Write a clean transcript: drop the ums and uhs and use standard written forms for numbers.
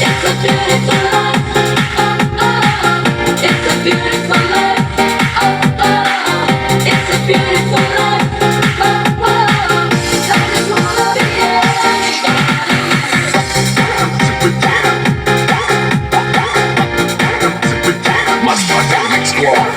It's a beautiful life. Oh, oh. It's a beautiful life. Oh, oh. It's a beautiful life. Oh, oh. I just wanna be My squad.